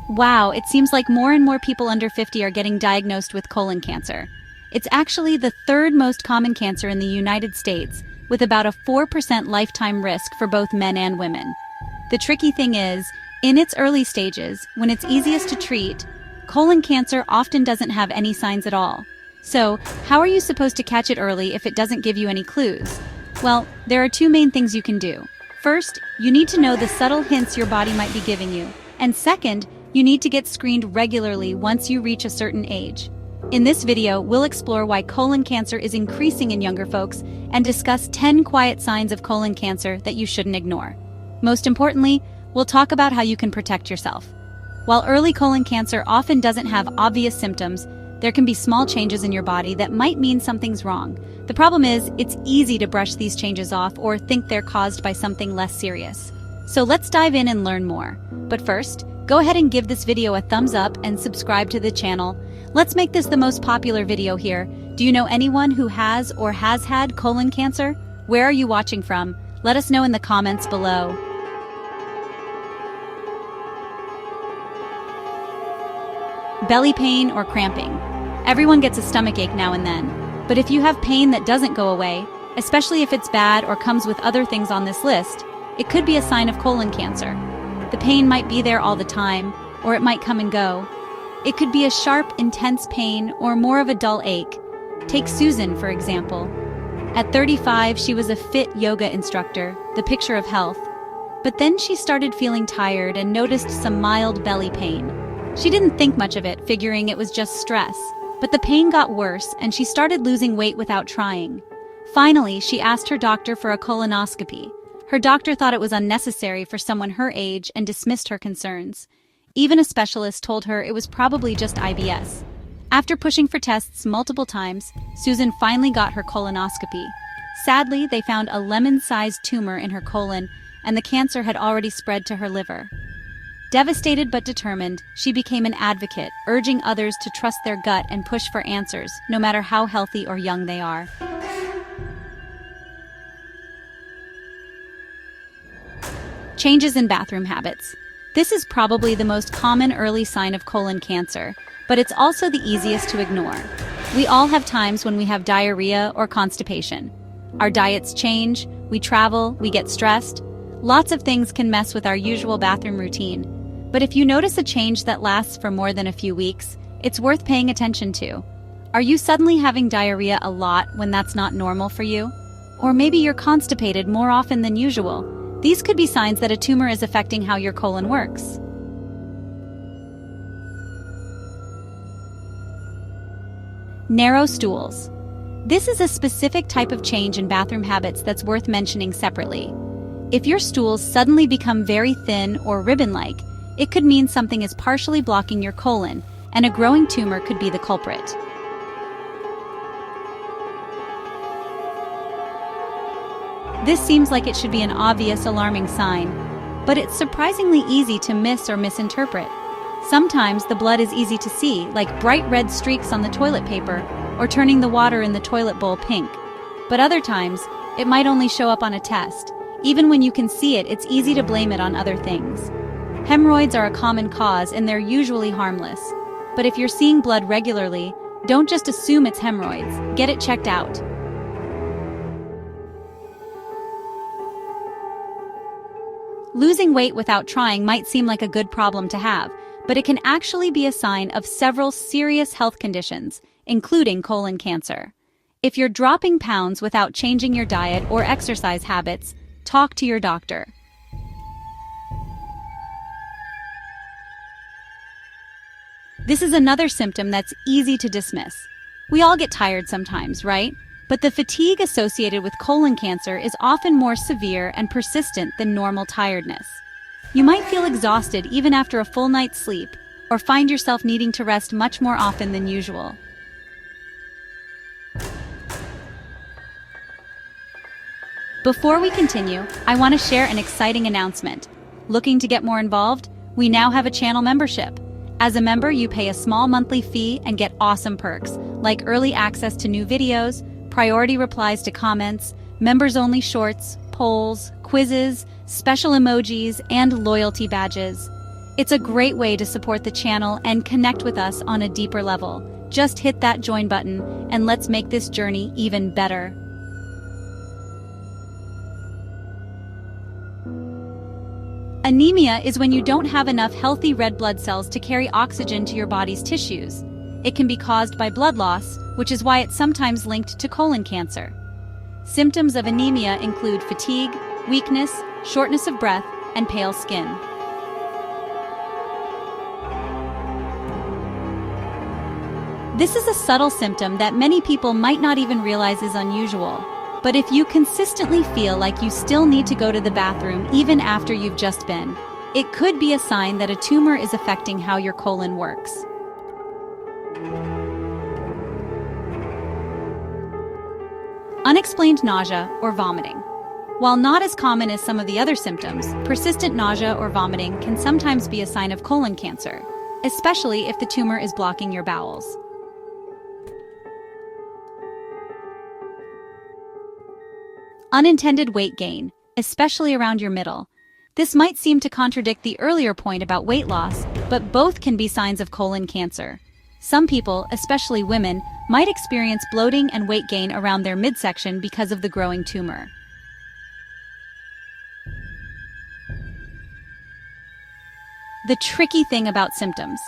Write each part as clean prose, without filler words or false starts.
Wow, it seems like more and more people under 50 are getting diagnosed with colon cancer. It's actually the third most common cancer in the United States, with about a 4% lifetime risk for both men and women. The tricky thing is, in its early stages, when it's easiest to treat, colon cancer often doesn't have any signs at all. So, how are you supposed to catch it early if it doesn't give you any clues? Well, there are two main things you can do. First, you need to know the subtle hints your body might be giving you. And second, you need to get screened regularly once you reach a certain age. In this video, we'll explore why colon cancer is increasing in younger folks and discuss 10 quiet signs of colon cancer that you shouldn't ignore. Most importantly, we'll talk about how you can protect yourself. While early colon cancer often doesn't have obvious symptoms, there can be small changes in your body that might mean something's wrong. The problem is, it's easy to brush these changes off or think they're caused by something less serious. So let's dive in and learn more. But first, go ahead and give this video a thumbs up and subscribe to the channel. Let's make this the most popular video here. Do you know anyone who has or has had colon cancer? Where are you watching from? Let us know in the comments below. Belly pain or cramping. Everyone gets a stomachache now and then. But if you have pain that doesn't go away, especially if it's bad or comes with other things on this list, it could be a sign of colon cancer. The pain might be there all the time, or it might come and go. It could be a sharp, intense pain or more of a dull ache. Take Susan, for example. At 35, she was a fit yoga instructor, the picture of health. But then she started feeling tired and noticed some mild belly pain. She didn't think much of it, figuring it was just stress. But the pain got worse, and she started losing weight without trying. Finally, she asked her doctor for a colonoscopy. Her doctor thought it was unnecessary for someone her age and dismissed her concerns. Even a specialist told her it was probably just IBS. After pushing for tests multiple times, Susan finally got her colonoscopy. Sadly, they found a lemon-sized tumor in her colon, and the cancer had already spread to her liver. Devastated but determined, she became an advocate, urging others to trust their gut and push for answers, no matter how healthy or young they are. Changes in bathroom habits. This is probably the most common early sign of colon cancer, but it's also the easiest to ignore. We all have times when we have diarrhea or constipation. Our diets change, we travel, we get stressed. Lots of things can mess with our usual bathroom routine. But if you notice a change that lasts for more than a few weeks, it's worth paying attention to. Are you suddenly having diarrhea a lot when that's not normal for you? Or maybe you're constipated more often than usual. These could be signs that a tumor is affecting how your colon works. Narrow stools. This is a specific type of change in bathroom habits that's worth mentioning separately. If your stools suddenly become very thin or ribbon-like, it could mean something is partially blocking your colon, and a growing tumor could be the culprit. This seems like it should be an obvious alarming sign, but it's surprisingly easy to miss or misinterpret. Sometimes the blood is easy to see, like bright red streaks on the toilet paper, or turning the water in the toilet bowl pink. But other times, it might only show up on a test. Even when you can see it, it's easy to blame it on other things. Hemorrhoids are a common cause and they're usually harmless. But if you're seeing blood regularly, don't just assume it's hemorrhoids. Get it checked out. Losing weight without trying might seem like a good problem to have, but it can actually be a sign of several serious health conditions, including colon cancer. If you're dropping pounds without changing your diet or exercise habits, talk to your doctor. This is another symptom that's easy to dismiss. We all get tired sometimes, right? But the fatigue associated with colon cancer is often more severe and persistent than normal tiredness. You might feel exhausted even after a full night's sleep, or find yourself needing to rest much more often than usual. Before we continue, I want to share an exciting announcement. Looking to get more involved? We now have a channel membership. As a member, you pay a small monthly fee and get awesome perks, like early access to new videos, priority replies to comments, members-only shorts, polls, quizzes, special emojis, and loyalty badges. It's a great way to support the channel and connect with us on a deeper level. Just hit that join button and let's make this journey even better. Anemia is when you don't have enough healthy red blood cells to carry oxygen to your body's tissues. It can be caused by blood loss, which is why it's sometimes linked to colon cancer. Symptoms of anemia include fatigue, weakness, shortness of breath, and pale skin. This is a subtle symptom that many people might not even realize is unusual. But if you consistently feel like you still need to go to the bathroom even after you've just been, it could be a sign that a tumor is affecting how your colon works. Unexplained nausea or vomiting. While not as common as some of the other symptoms, persistent nausea or vomiting can sometimes be a sign of colon cancer, especially if the tumor is blocking your bowels. Unintended weight gain, especially around your middle. This might seem to contradict the earlier point about weight loss, but both can be signs of colon cancer. Some people, especially women, might experience bloating and weight gain around their midsection because of the growing tumor. The tricky thing about symptoms.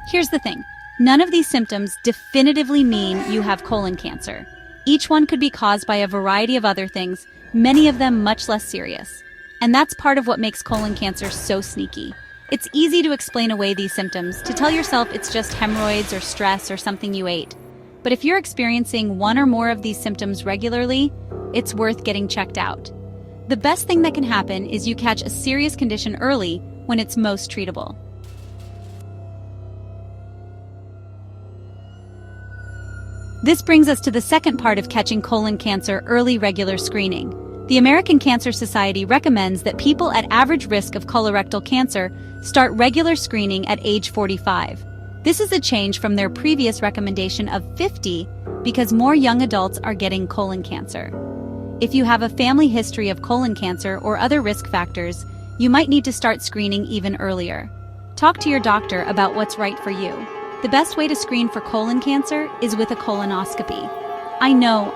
Here's the thing. None of these symptoms definitively mean you have colon cancer. Each one could be caused by a variety of other things, many of them much less serious. And that's part of what makes colon cancer so sneaky. It's easy to explain away these symptoms, to tell yourself it's just hemorrhoids or stress or something you ate. But if you're experiencing one or more of these symptoms regularly, it's worth getting checked out. The best thing that can happen is you catch a serious condition early when it's most treatable. This brings us to the second part of catching colon cancer: early regular screening. The American Cancer Society recommends that people at average risk of colorectal cancer start regular screening at age 45. This is a change from their previous recommendation of 50 because more young adults are getting colon cancer. If you have a family history of colon cancer or other risk factors, you might need to start screening even earlier. Talk to your doctor about what's right for you. The best way to screen for colon cancer is with a colonoscopy. I know,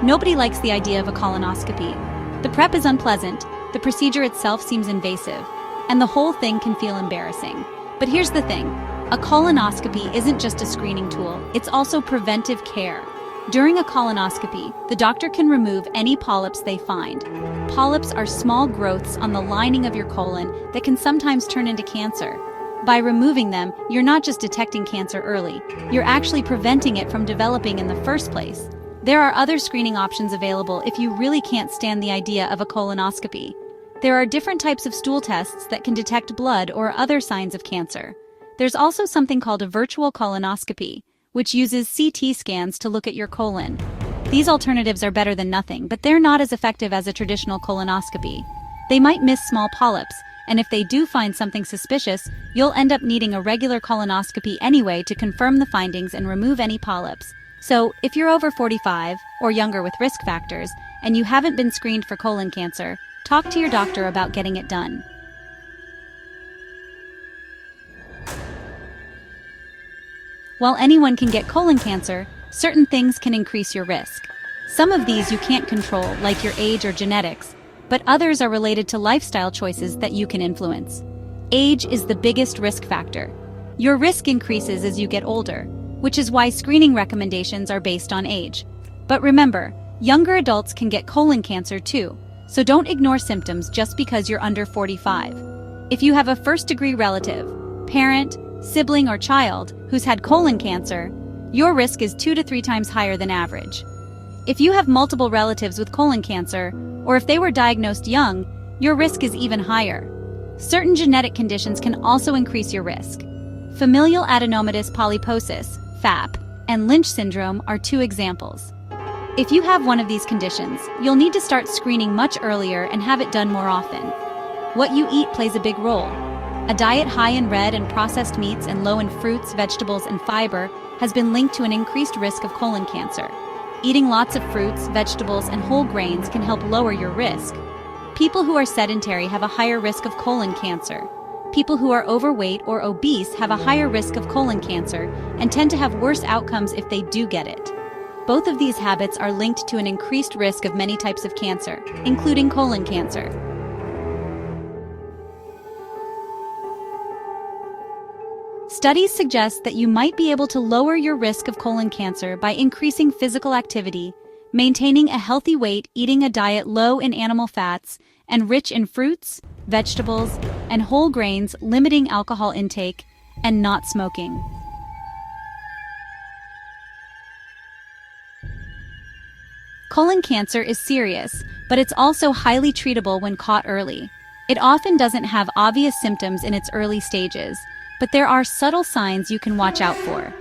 nobody likes the idea of a colonoscopy. The prep is unpleasant, the procedure itself seems invasive, and the whole thing can feel embarrassing. But here's the thing, a colonoscopy isn't just a screening tool, it's also preventive care. During a colonoscopy, the doctor can remove any polyps they find. Polyps are small growths on the lining of your colon that can sometimes turn into cancer. By removing them, you're not just detecting cancer early, you're actually preventing it from developing in the first place. There are other screening options available if you really can't stand the idea of a colonoscopy. There are different types of stool tests that can detect blood or other signs of cancer. There's also something called a virtual colonoscopy, which uses CT scans to look at your colon. These alternatives are better than nothing, but they're not as effective as a traditional colonoscopy. They might miss small polyps, and if they do find something suspicious, you'll end up needing a regular colonoscopy anyway to confirm the findings and remove any polyps. So, if you're over 45 or younger with risk factors, and you haven't been screened for colon cancer, talk to your doctor about getting it done. While anyone can get colon cancer, certain things can increase your risk. Some of these you can't control, like your age or genetics, but others are related to lifestyle choices that you can influence. Age is the biggest risk factor. Your risk increases as you get older, which is why screening recommendations are based on age. But remember, younger adults can get colon cancer too, so don't ignore symptoms just because you're under 45. If you have a first-degree relative, parent, sibling, or child who's had colon cancer, your risk is 2 to 3 times higher than average. If you have multiple relatives with colon cancer, or if they were diagnosed young, your risk is even higher. Certain genetic conditions can also increase your risk. Familial adenomatous polyposis, FAP, and Lynch syndrome are 2 examples. If you have one of these conditions, you'll need to start screening much earlier and have it done more often. What you eat plays a big role. A diet high in red and processed meats and low in fruits, vegetables, and fiber has been linked to an increased risk of colon cancer. Eating lots of fruits, vegetables, and whole grains can help lower your risk. People who are sedentary have a higher risk of colon cancer. People who are overweight or obese have a higher risk of colon cancer and tend to have worse outcomes if they do get it. Both of these habits are linked to an increased risk of many types of cancer, including colon cancer. Studies suggest that you might be able to lower your risk of colon cancer by increasing physical activity, maintaining a healthy weight, eating a diet low in animal fats and rich in fruits, vegetables, and whole grains, limiting alcohol intake, and not smoking. Colon cancer is serious, but it's also highly treatable when caught early. It often doesn't have obvious symptoms in its early stages, but there are subtle signs you can watch out for.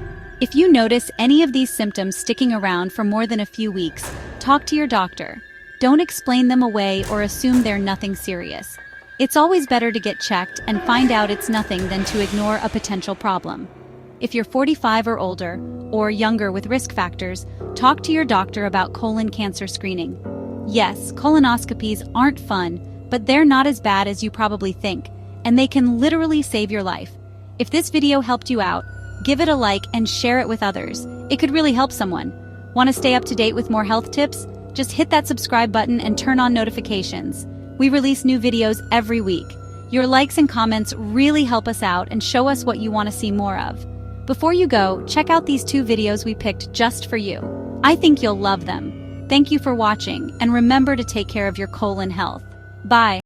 If you notice any of these symptoms sticking around for more than a few weeks, talk to your doctor. Don't explain them away or assume they're nothing serious. It's always better to get checked and find out it's nothing than to ignore a potential problem. If you're 45 or older, or younger with risk factors, talk to your doctor about colon cancer screening. Yes, colonoscopies aren't fun, but they're not as bad as you probably think, and they can literally save your life. If this video helped you out, give it a like and share it with others. It could really help someone. Want to stay up to date with more health tips? Just hit that subscribe button and turn on notifications. We release new videos every week. Your likes and comments really help us out and show us what you want to see more of. Before you go, check out these 2 videos we picked just for you. I think you'll love them. Thank you for watching, and remember to take care of your colon health. Bye.